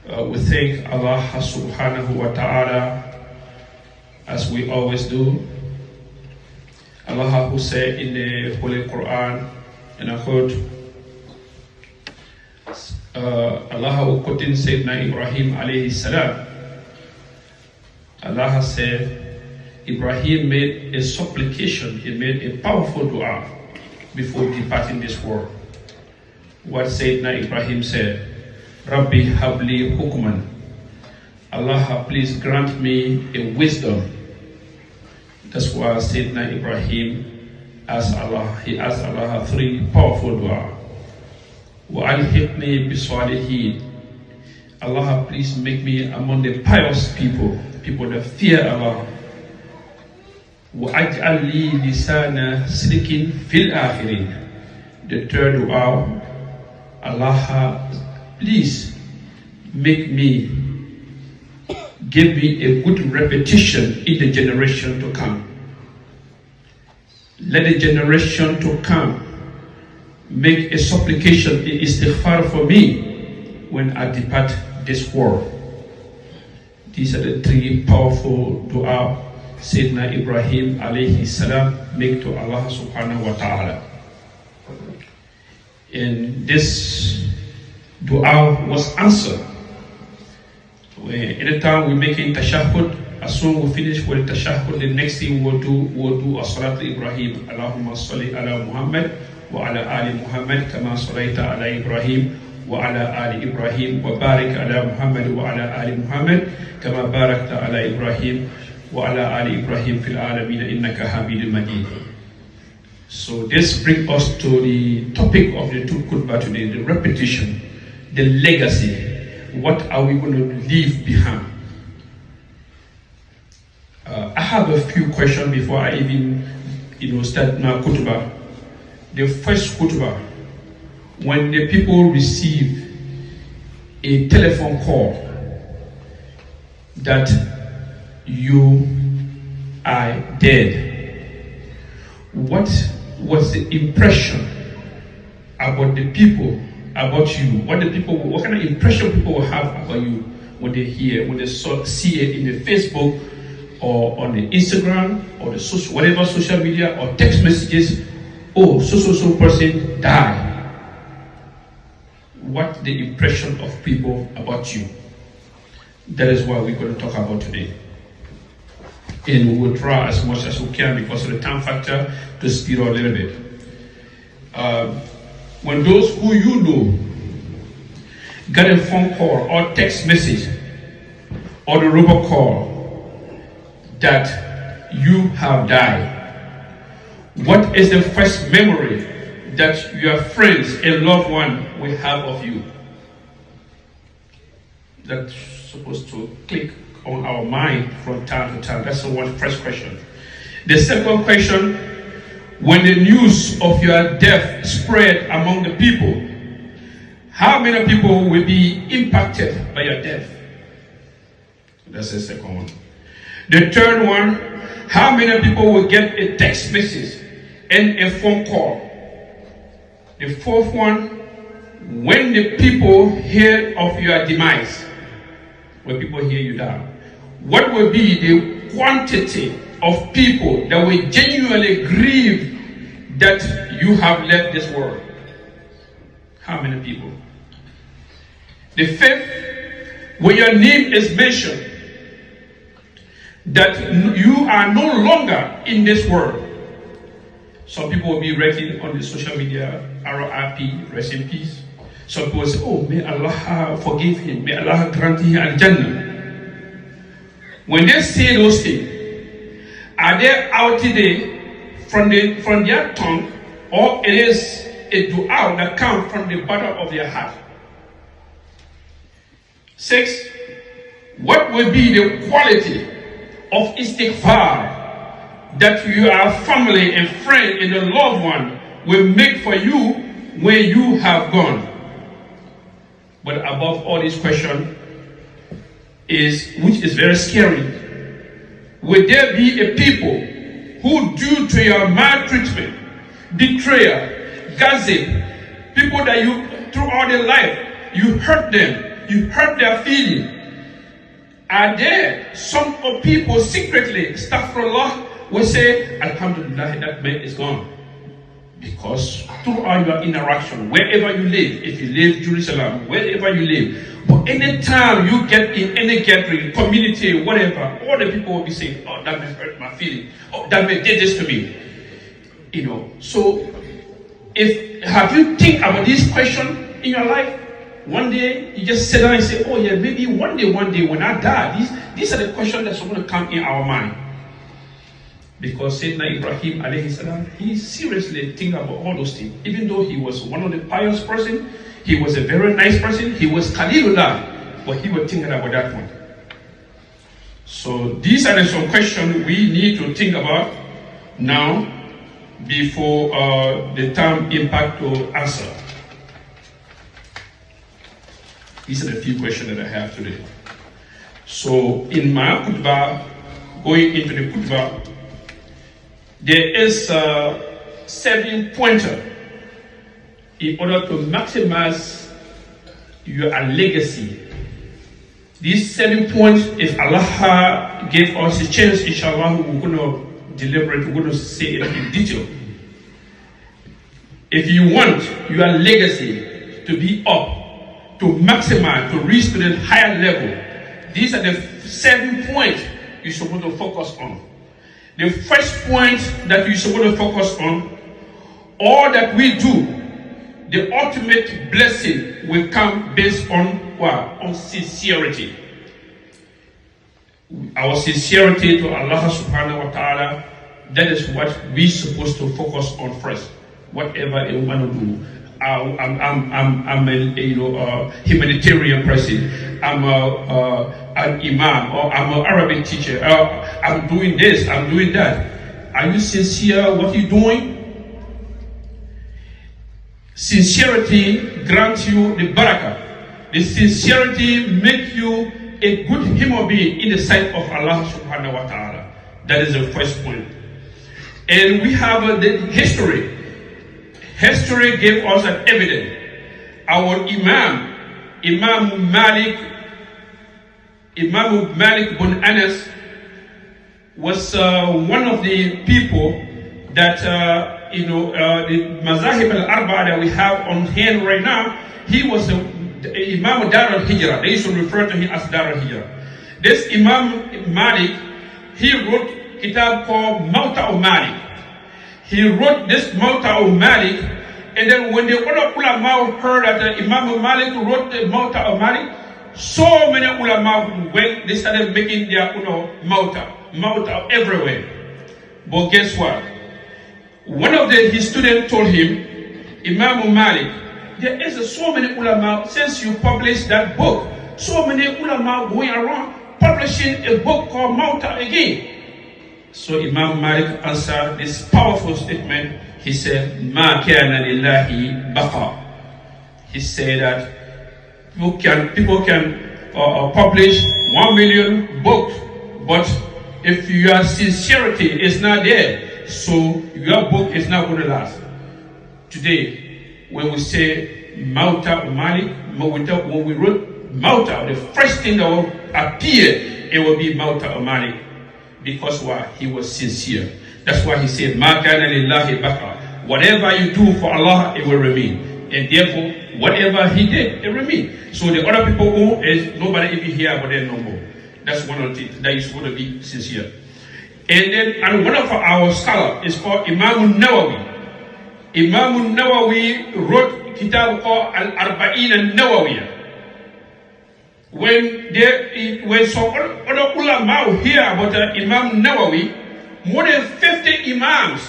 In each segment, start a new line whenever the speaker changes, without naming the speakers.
We thank Allah subhanahu wa ta'ala as we always do. Allah who said in the Holy Quran, and I quote, Allah who quoted Sayyidina Ibrahim alayhi salam. Allah said, Ibrahim made a supplication, he made a powerful dua before departing this world. What Sayyidina Ibrahim said, Rabbi habli hukman. Allah, please grant me a wisdom. That's why Sayyidina Ibrahim asked Allah three powerful dua. Wa alhiqni bisalihin. Allah, please make me among the pious people, people that fear Allah. Wa aj'al li lisana sidqin fil akhirin. The third dua, Allah, please give me a good repetition in the generation to come. Let the generation to come make a supplication, a istighfar for me when I depart this world. These are the three powerful dua Sayyidina Ibrahim alayhi salam make to Allah subhanahu wa ta'ala. And this dua was answered. Anytime we make a tashahhud, as soon we finish with the tashahhud, the next thing we'll do a salat Ibrahim. Allahumma salli ala Muhammad wa ala ali Muhammad kama sallaita ala Ibrahim wa ala ali Ibrahim wa barik ala Muhammad wa ala ali Muhammad kama barakta ala Ibrahim wa ala ali Ibrahim fil alamin innaka hamidun majid. So this brings us to the topic of the two khutbah today, the repetition, the legacy. What are we going to leave behind? I have a few questions before I even start my khutbah. The first khutbah, when the people receive a telephone call that you are dead, what was the impression about the people, about you? What kind of impression people will have about you when they see it in the Facebook or on the Instagram or the whatever social media or text messages? Oh, so person died. What the impression of people about you? That is what we're going to talk about today. And we will try as much as we can because of the time factor to speed up a little bit. When those who you know get a phone call or text message or the robocall that you have died, what is the first memory that your friends and loved one will have of you? That's supposed to click on our mind from time to time. That's the first question. The second question, when the news of your death spread among the people, how many people will be impacted by your death? That's the second one. The third one, how many people will get a text message and a phone call? The fourth one, when the people hear of your demise, when people hear you die, what will be the quantity of people that will genuinely grieve that you have left this world? How many people? The fifth, when your name is mentioned, that you are no longer in this world. Some people will be writing on the social media, RIP, rest in peace. Some people say, oh, may Allah forgive him, may Allah grant him al-Jannah. When they say those things, are they out today from their tongue, or it is a dua that comes from the bottom of their heart? 6, what will be the quality of istighfar that your family and friend and the loved one will make for you when you have gone? But above all these questions which is very scary, will there be a people who, due to your maltreatment, betrayal, gossip, people that you throughout their life you hurt them, you hurt their feeling. Are there some of people secretly, astaghfirullah, will say, Alhamdulillah, that man is gone. Because throughout your interaction, wherever you live, if you live Jerusalem, wherever you live, but anytime you get in any gathering, community, whatever, all the people will be saying, oh, that man hurt my feeling. Oh, that man did this to me. You know, so have you think about this question in your life? One day you just sit down and say, oh yeah, maybe one day when I die, these are the questions that's going to come in our mind. Because Sayyidina Ibrahim alayhi salam, he seriously think about all those things. Even though he was one of the pious person, he was a very nice person, he was Khalilullah, but he was thinking about that one. So these are some questions we need to think about now before the time impact to answer. These are the few questions that I have today. So in my khutbah, going into the khutbah, there is a 7-pointer in order to maximize your legacy. These 7 points, if Allah gave us a chance, inshallah, we're going to deliver it, we're going to say it in detail. If you want your legacy to be up, to maximize, to reach to the higher level, these are the 7 points you're supposed to focus on. The first point that you're supposed to focus on, all that we do, the ultimate blessing will come based on what? On sincerity. Our sincerity to Allah subhanahu wa ta'ala, that is what we're supposed to focus on first. Whatever you want to do. I'm a humanitarian person. I'm an imam, or I'm an Arabic teacher. I'm doing this, I'm doing that. Are you sincere what you're doing? Sincerity grants you the barakah. The sincerity makes you a good human being in the sight of Allah subhanahu wa ta'ala. That is the first point. And we have the history. History gave us an evidence. Our Imam Malik bin Anas was one of the people that, the Mazahib al-Arba that we have on hand right now, he was Imam Dar al-Hijrah. They used to refer to him as Dar al-Hijrah. This Imam Malik, he wrote kitab called Mawta al-Malik. He wrote this Mawta al-Malik, and then when the other ulama heard that Imam Malik wrote the Mawta al-Malik, so many ulama went, they started making their Mawta everywhere. But guess what? One of his students told him, Imam Malik, there is so many ulama, since you published that book, so many ulama going around publishing a book called Mawta again. So Imam Malik answered this powerful statement. He said, Ma kana lillahi baqa. He said that people can publish 1 million books, but if your sincerity is not there, so your book is not going to last. Today, when we say Mawta Malik, when we wrote Mawta, the first thing that will appear, it will be Mawta Malik. Because why? He was sincere. That's why he said, Ma kana lillahi baqa. Whatever you do for Allah, it will remain. And therefore, whatever he did, it remained. So the other people who is nobody even here, but they're no more. That's one of the things that is going to be sincere. And one of our scholars is called Imam Nawawi. Imam Nawawi wrote kitab called Al-Arba'in al-Nawawiyah. When some other ulama hear about Imam Nawawi, more than 50 imams,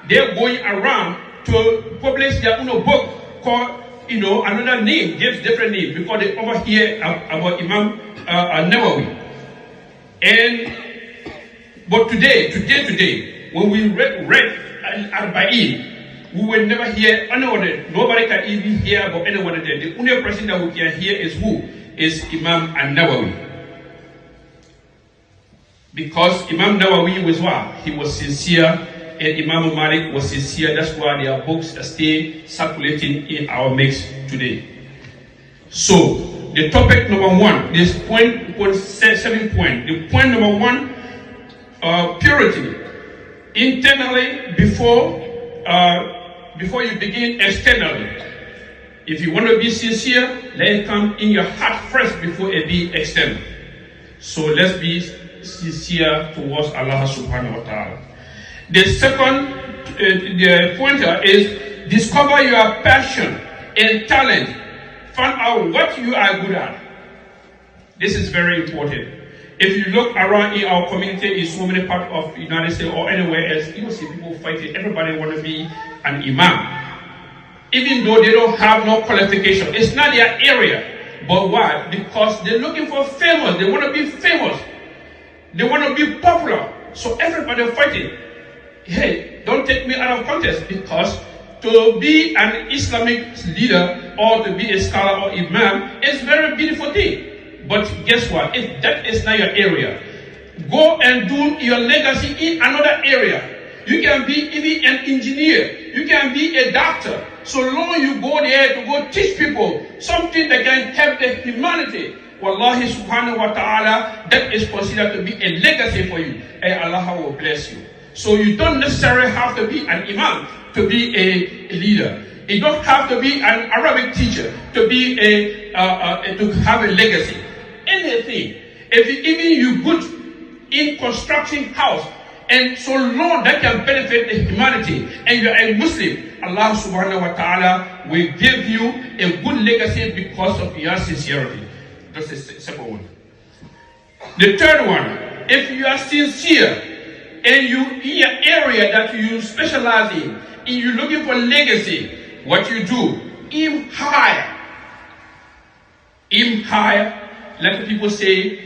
they're going around to publish their own book called, another name, gives different name, because they overhear about Imam Nawawi. But today, when we read Al-Arba'in, we will never hear anyone. Nobody can even hear about anyone there. The only person that we can hear is who? Is Imam An-Nawawi. Because Imam Nawawi was what? He was sincere, and Imam Malik was sincere. That's why their books are still circulating in our mix today. So, the topic number 1, this point, 7 point. The point number 1, purity. Internally before you begin externally. If you want to be sincere, let it come in your heart first before it be external. So let's be sincere towards Allah subhanahu wa ta'ala. The second the pointer is discover your passion and talent. Find out what you are good at. This is very important. If you look around in our community, in so many parts of the United States or anywhere else, you will see people fighting. Everybody want to be an imam. Even though they don't have no qualification. It's not their area. But why? Because they're looking for famous. They want to be famous. They want to be popular. So everybody fighting. Hey, don't take me out of context, because to be an Islamic leader or to be a scholar or imam is a very beautiful thing. But guess what? If that is not your area, go and do your legacy in another area. You can be even an engineer. You can be a doctor. So long you go there to go teach people something that can help the humanity. Wallahi subhanahu wa ta'ala, that is considered to be a legacy for you. And Allah will bless you. So you don't necessarily have to be an imam to be a leader. You don't have to be an Arabic teacher to be to have a legacy. Anything. If even you good in constructing house, and so long that can benefit the humanity, and you are a Muslim, Allah subhanahu wa ta'ala will give you a good legacy because of your sincerity. That's the second one. The third one, if you are sincere and you in your area that you specialize in, and you're looking for legacy, what you do, aim higher. Aim higher. Like people say,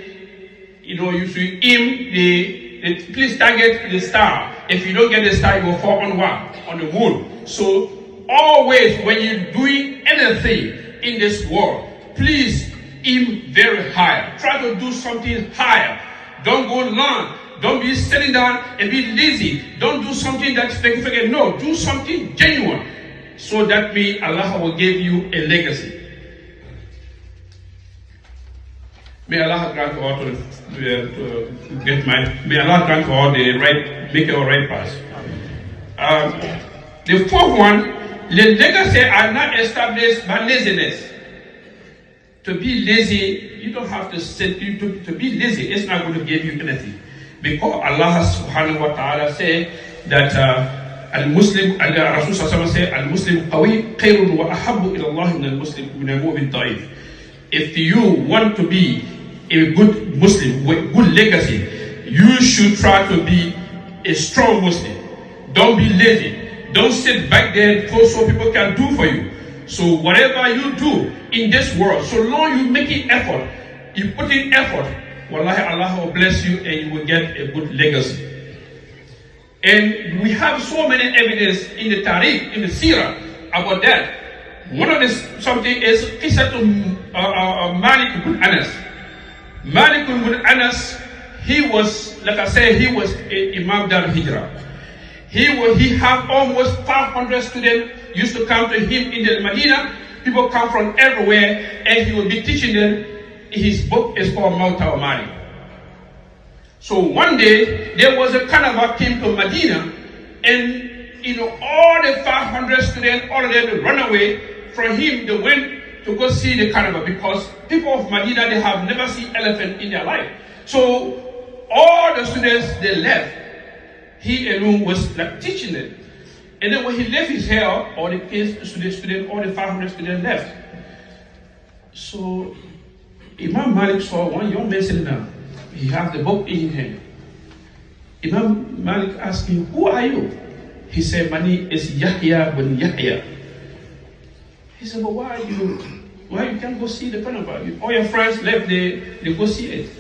you should aim please target the star. If you don't get the star, you will fall on what? On the moon. So always when you're doing anything in this world, please aim very high. Try to do something higher. Don't go long. Don't be sitting down and be lazy. Don't do something that's fake. No, do something genuine. So that means Allah will give you a legacy. May Allah grant all may Allah grant all the right, make it all right pass. The fourth one, the legacy are not established by laziness. To be lazy, you don't have to sit. To be lazy, it's not going to give you anything. Because Allah subhanahu wa ta'ala say that al-Muslim, Rasul sallallahu say, al-Muslim qawi khayrun wa ahabbu ila Allah min al-Muslim min al-mu'min da'if. If you want to be a good Muslim with good legacy, you should try to be a strong Muslim. Don't be lazy. Don't sit back there so people can do for you. So whatever you do in this world, so long you make an effort, you put in effort, wallahi, Allah will bless you and you will get a good legacy. And we have so many evidence in the Tariq, in the Sirah about that. One of this something is Qisatu Malik ibn Anas. Malik ibn Anas, he was, like I said, he was Imam Dar Hijrah. He had almost 500 students used to come to him in the Medina. People come from everywhere, and he will be teaching them. His book is called Mawta wa Malik. So one day, there was a carnival came to Medina, and all the 500 students, all of them run away from him. They went to go see the carnival, because people of Medina, they have never seen elephant in their life. So all the students, they left. He alone was like teaching them. And then when he left his hair, all the students, all the 500 students left. So Imam Malik saw one young man sitting down. He had the book in his hand. Imam Malik asked him, "Who are you?" He said, "My name is Yahya bin Yahya." He said, "But why you can't go see the carnival? All your friends left, they go see it."